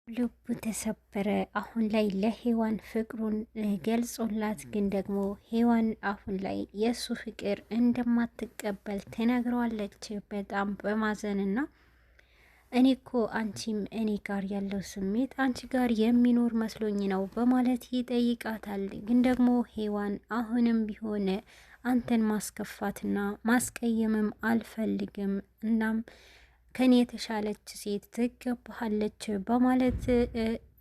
ልቡ ተሰበረ። አሁን ላይ ለሔዋን ፍቅሩን ገልጾላት፣ ግን ደግሞ ሔዋን አሁን ላይ የእሱ ፍቅር እንደማትቀበል ተነግረዋለች። በጣም በማዘንና እኔ እኮ አንቺም እኔ ጋር ያለው ስሜት አንቺ ጋር የሚኖር መስሎኝ ነው በማለት ይጠይቃታል። ግን ደግሞ ሔዋን አሁንም ቢሆን አንተን ማስከፋትና ማስቀየምም አልፈልግም፣ እናም ከኔ የተሻለች ሴት ትገባሃለች በማለት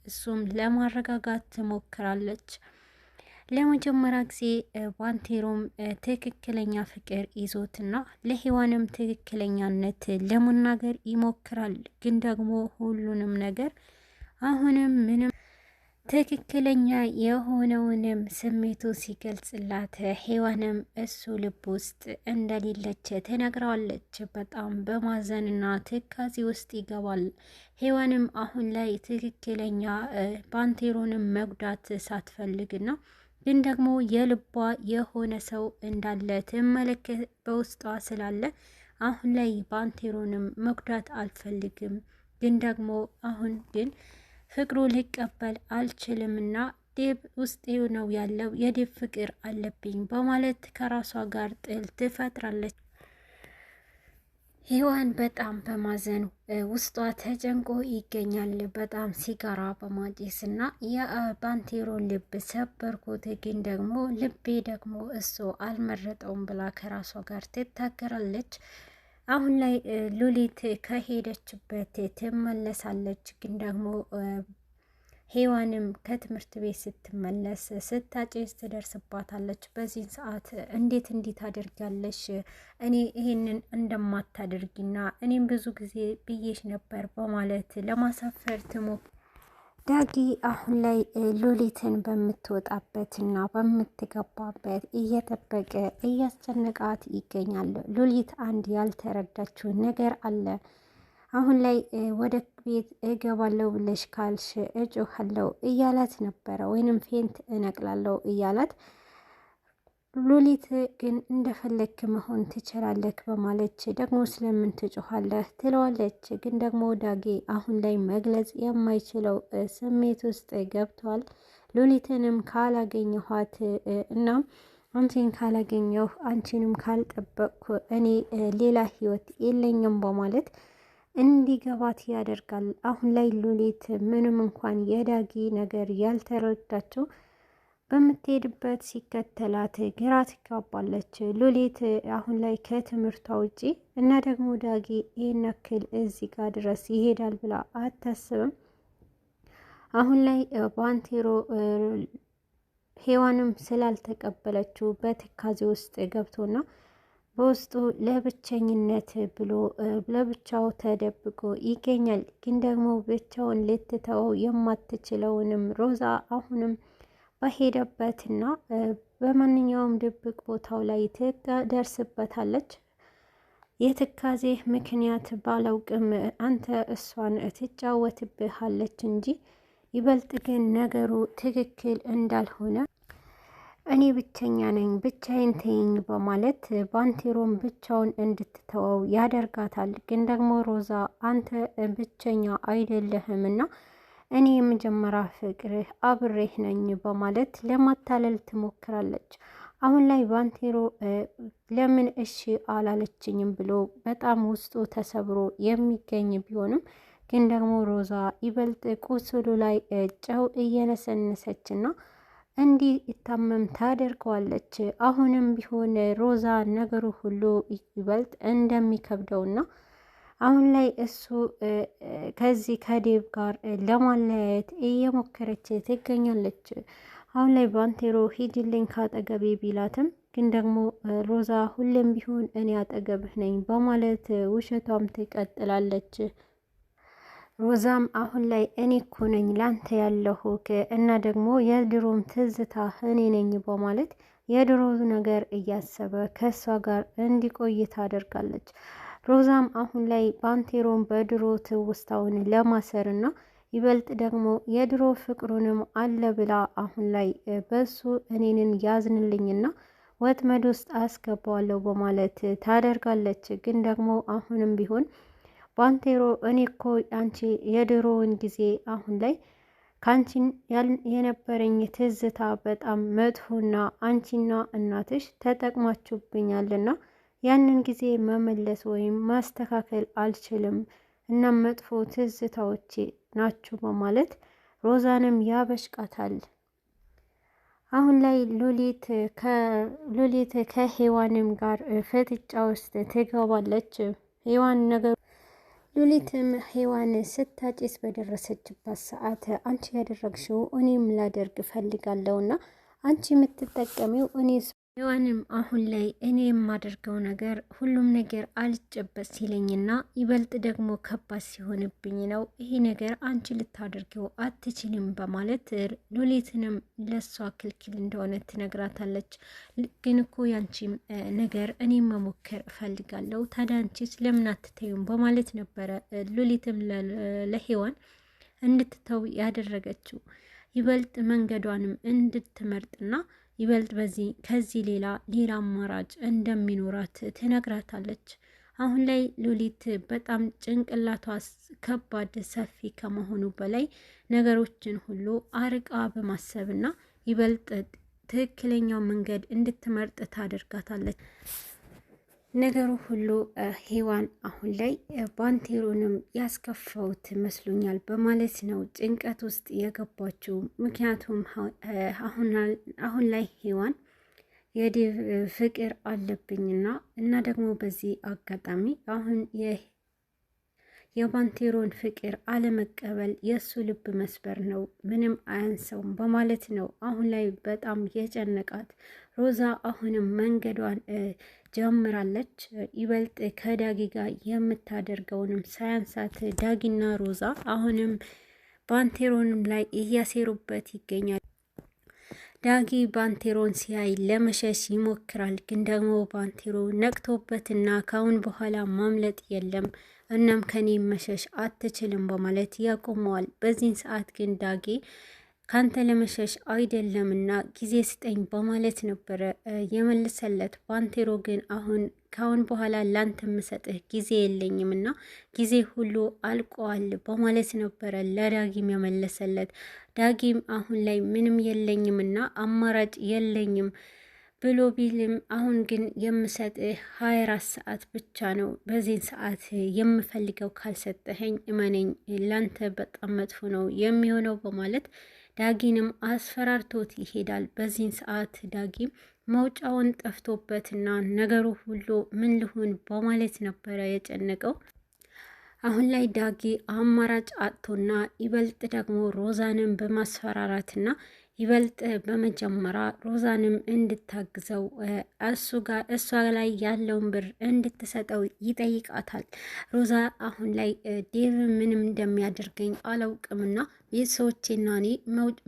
እሱም ለማረጋጋት ትሞክራለች። ለመጀመሪያ ጊዜ ባንቴሮም ትክክለኛ ፍቅር ይዞትና ለሔዋንም ትክክለኛነት ለመናገር ይሞክራል። ግን ደግሞ ሁሉንም ነገር አሁንም ምንም ትክክለኛ የሆነውንም ስሜቱ ሲገልጽላት ሔዋንም እሱ ልብ ውስጥ እንደሌለች ትነግረዋለች። በጣም በማዘንና ትካዜ ውስጥ ይገባል። ሔዋንም አሁን ላይ ትክክለኛ ባንቴሮንም መጉዳት ሳትፈልግና ግን ደግሞ የልቧ የሆነ ሰው እንዳለ ትመለከት በውስጧ ስላለ አሁን ላይ ባንቴሮንም መጉዳት አልፈልግም፣ ግን ደግሞ አሁን ግን ፍቅሩ ሊቀበል አልችልምና ዴብ ውስጥ ነው ያለው፣ የዴብ ፍቅር አለብኝ በማለት ከራሷ ጋር ጥል ትፈጥራለች። ሔዋን በጣም በማዘን ውስጧ ተጨንቆ ይገኛል። በጣም ሲጋራ በማጨስ እና የባንቴሮን ልብ ሰበርኩት፣ ግን ደግሞ ልቤ ደግሞ እሱ አልመረጠውም ብላ ከራሷ ጋር ትታገራለች። አሁን ላይ ሉሊት ከሄደችበት ትመለሳለች። ግን ደግሞ ሔዋንም ከትምህርት ቤት ስትመለስ ስታጭስ ትደርስባታለች። በዚህ ሰዓት እንዴት ታደርጋለሽ? እኔ ይሄንን እንደማታደርጊና እኔም ብዙ ጊዜ ብዬሽ ነበር በማለት ለማሳፈር ዳጊ አሁን ላይ ሉሊትን በምትወጣበትና በምትገባበት እየጠበቀ እያስጨነቃት ይገኛል። ሉሊት አንድ ያልተረዳችው ነገር አለ። አሁን ላይ ወደ ቤት እገባለሁ ብለሽ ካልሽ እጮሃለሁ እያላት ነበረ፣ ወይንም ፌንት እነቅላለሁ እያላት። ሉሊት ግን እንደፈለክ መሆን ትችላለክ በማለች ደግሞ ስለምን ትጮሃለህ ትለዋለች። ግን ደግሞ ዳጊ አሁን ላይ መግለጽ የማይችለው ስሜት ውስጥ ገብቷል። ሉሊትንም ካላገኘኋት እናም አንቺን ካላገኘሁ አንቺንም ካልጠበቅኩ እኔ ሌላ ህይወት የለኝም በማለት እንዲገባት ያደርጋል። አሁን ላይ ሉሊት ምንም እንኳን የዳጊ ነገር ያልተረዳቸው በምትሄድበት ሲከተላት ግራ ትጋባለች። ሉሊት አሁን ላይ ከትምህርቷ ውጪ እና ደግሞ ዳጊ ይህን ያክል እዚህ ጋር ድረስ ይሄዳል ብላ አታስብም። አሁን ላይ ባንቴሮ ሔዋንም ስላልተቀበለችው በትካዜ ውስጥ ገብቶና በውስጡ ለብቸኝነት ብሎ ለብቻው ተደብቆ ይገኛል። ግን ደግሞ ብቻውን ልትተወው የማትችለውንም ሮዛ አሁንም በሄደበትና በማንኛውም ድብቅ ቦታው ላይ ትደርስበታለች። የትካዜ ምክንያት ባላውቅም አንተ እሷን ትጫወትብሃለች እንጂ ይበልጥ ግን ነገሩ ትክክል እንዳልሆነ እኔ ብቸኛ ነኝ፣ ብቻዬን ተይኝ በማለት ባንቴሮን ብቻውን እንድትተወው ያደርጋታል። ግን ደግሞ ሮዛ አንተ ብቸኛ አይደለህምና እኔ የመጀመሪያ ፍቅርህ አብሬህ ነኝ በማለት ለማታለል ትሞክራለች። አሁን ላይ ባንቴሮ ለምን እሺ አላለችኝም ብሎ በጣም ውስጡ ተሰብሮ የሚገኝ ቢሆንም ግን ደግሞ ሮዛ ይበልጥ ቁስሉ ላይ ጨው እየነሰነሰችና እንዲህ ይታመም ታደርገዋለች። አሁንም ቢሆን ሮዛ ነገሩ ሁሉ ይበልጥ እንደሚከብደውና አሁን ላይ እሱ ከዚህ ከዴብ ጋር ለማለያየት እየሞከረች ትገኛለች። አሁን ላይ ባንቴሮ ሂጅልኝ ካጠገቤ ቢላትም ግን ደግሞ ሮዛ ሁሌም ቢሆን እኔ አጠገብህ ነኝ በማለት ውሸቷም ትቀጥላለች። ሮዛም አሁን ላይ እኔ እኮ ነኝ ላንተ ያለሁ እና ደግሞ የድሮም ትዝታ እኔ ነኝ በማለት የድሮ ነገር እያሰበ ከእሷ ጋር እንዲቆይ ታደርጋለች። ሮዛም አሁን ላይ ባንቴሮን በድሮ ትውስታውን ለማሰርና ይበልጥ ደግሞ የድሮ ፍቅሩንም አለ ብላ አሁን ላይ በሱ እኔንን ያዝንልኝና ወጥመድ ውስጥ አስገባዋለሁ በማለት ታደርጋለች። ግን ደግሞ አሁንም ቢሆን ባንቴሮ እኔ እኮ አንቺ የድሮውን ጊዜ አሁን ላይ ካንቺን የነበረኝ ትዝታ በጣም መጥፎና አንቺና እናትሽ ተጠቅማችሁብኛልና ያንን ጊዜ መመለስ ወይም ማስተካከል አልችልም። እናም መጥፎ ትዝታዎቼ ናችሁ በማለት ሮዛንም ያበሽቃታል። አሁን ላይ ሉሊት ከሄዋንም ጋር ፍጥጫ ውስጥ ትገባለች። ሄዋን ነገር ሉሊትም ሄዋን ስታጭስ በደረሰችበት ሰዓት አንቺ ያደረግሽው እኔም ላደርግ እፈልጋለሁና አንቺ የምትጠቀሚው እኔ ሄዋንም አሁን ላይ እኔ የማደርገው ነገር ሁሉም ነገር አልጨበጥ ሲለኝና ይበልጥ ደግሞ ከባድ ሲሆንብኝ ነው። ይሄ ነገር አንቺ ልታደርገው አትችልም በማለት ሉሊትንም ለሷ ክልክል እንደሆነ ትነግራታለች። ግን እኮ ያንቺም ነገር እኔም መሞከር እፈልጋለሁ፣ ታዲያ አንቺስ ለምን አትተዩም በማለት ነበረ ሉሊትም ለሄዋን እንድትተው ያደረገችው። ይበልጥ መንገዷንም እንድትመርጥና ይበልጥ ከዚህ ሌላ አማራጭ እንደሚኖራት ትነግራታለች። አሁን ላይ ሉሊት በጣም ጭንቅላቷ ከባድ ሰፊ ከመሆኑ በላይ ነገሮችን ሁሉ አርቃ በማሰብና ይበልጥ ትክክለኛው መንገድ እንድትመርጥ ታደርጋታለች። ነገሩ ሁሉ ሄዋን አሁን ላይ ባንቴሮንም ያስከፋውት መስሎኛል በማለት ነው ጭንቀት ውስጥ የገባችው። ምክንያቱም አሁን ላይ ሄዋን የዴቭ ፍቅር አለብኝና እና ደግሞ በዚህ አጋጣሚ አሁን የባንቴሮን ፍቅር አለመቀበል የእሱ ልብ መስበር ነው፣ ምንም አያንሰውም በማለት ነው አሁን ላይ በጣም የጨነቃት። ሮዛ አሁንም መንገዷን ጀምራለች። ይበልጥ ከዳጊ ጋር የምታደርገውንም ሳያንሳት ዳጊና ሮዛ አሁንም ባንቴሮንም ላይ እያሴሩበት ይገኛል። ዳጊ ባንቴሮን ሲያይ ለመሸሽ ይሞክራል። ግን ደግሞ ባንቴሮ ነቅቶበትና ካሁን በኋላ ማምለጥ የለም እናም ከኔ መሸሽ አትችልም በማለት ያቆመዋል። በዚህን ሰዓት ግን ዳጊ ካንተ ለመሸሽ አይደለምና ጊዜ ስጠኝ በማለት ነበረ የመለሰለት። ባንቴሮ ግን ካሁን በኋላ ላንተ የምሰጥህ ጊዜ የለኝምና ጊዜ ሁሉ አልቋል በማለት ነበረ ለዳጊም የመለሰለት። ዳጊም አሁን ላይ ምንም የለኝምና አማራጭ የለኝም ብሎ ቢልም አሁን ግን የምሰጥህ 24 ሰዓት ብቻ ነው። በዚህን ሰዓት የምፈልገው ካልሰጠኸኝ እመነኝ ላንተ በጣም መጥፎ ነው የሚሆነው በማለት ዳጊንም አስፈራርቶት ይሄዳል። በዚህን ሰዓት ዳጊም መውጫውን ጠፍቶበትና ነገሩ ሁሉ ምን ልሁን በማለት ነበረ የጨነቀው። አሁን ላይ ዳጊ አማራጭ አጥቶና ይበልጥ ደግሞ ሮዛንም በማስፈራራትና ይበልጥ በመጀመሪያ ሮዛንም እንድታግዘው እሷ ላይ ያለውን ብር እንድትሰጠው ይጠይቃታል። ሮዛ አሁን ላይ ዴቭ ምንም እንደሚያደርገኝ አላውቅምና ቤተሰቦቼና እኔ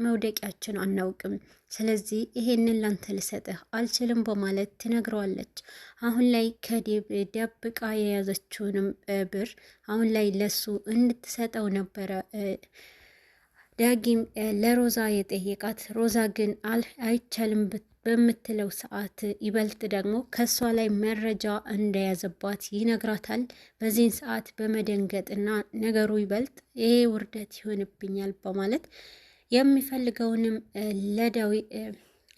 መውደቂያችን አናውቅም፣ ስለዚህ ይሄንን ላንተ ልሰጥህ አልችልም በማለት ትነግረዋለች። አሁን ላይ ከዴቭ ደብቃ የያዘችውንም ብር አሁን ላይ ለሱ እንድትሰጠው ነበረ ዳጊም ለሮዛ የጠየቃት። ሮዛ ግን አይቻልም በምትለው ሰዓት ይበልጥ ደግሞ ከሷ ላይ መረጃ እንደያዘባት ይነግራታል። በዚህን ሰዓት በመደንገጥና ነገሩ ይበልጥ ይሄ ውርደት ይሆንብኛል በማለት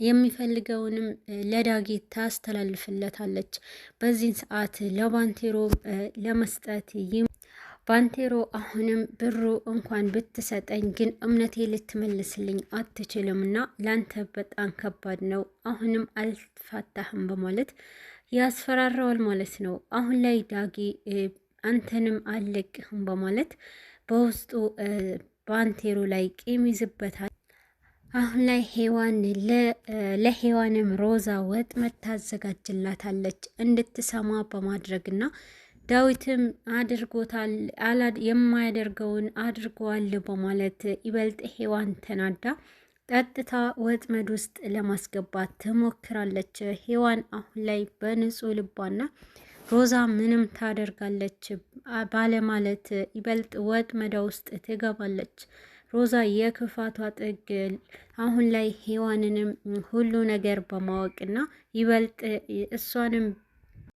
የሚፈልገውንም ለዳጊ ታስተላልፍለታለች። በዚህን ሰዓት ለባንቴሮ ለመስጠት ባንቴሮ አሁንም ብሩ እንኳን ብትሰጠኝ ግን እምነቴ ልትመልስልኝ አትችልምና ላንተ በጣም ከባድ ነው፣ አሁንም አልፋታህም በማለት ያስፈራራዋል ማለት ነው። አሁን ላይ ዳጊ አንተንም አልለቅህም በማለት በውስጡ ባንቴሮ ላይ ቂም ይዝበታል። አሁን ላይ ለሄዋንም ሮዛ ወጥመድ ታዘጋጅላታለች እንድትሰማ በማድረግና ዳዊትም አድርጎታል የማያደርገውን አድርገዋል በማለት ይበልጥ ሄዋን ተናዳ ቀጥታ ወጥመድ ውስጥ ለማስገባት ትሞክራለች። ሄዋን አሁን ላይ በንጹህ ልቧና ሮዛ ምንም ታደርጋለች ባለማለት ይበልጥ ወጥመዳ ውስጥ ትገባለች። ሮዛ የክፋቷ ጥግ አሁን ላይ ሄዋንንም ሁሉ ነገር በማወቅና ይበልጥ እሷንም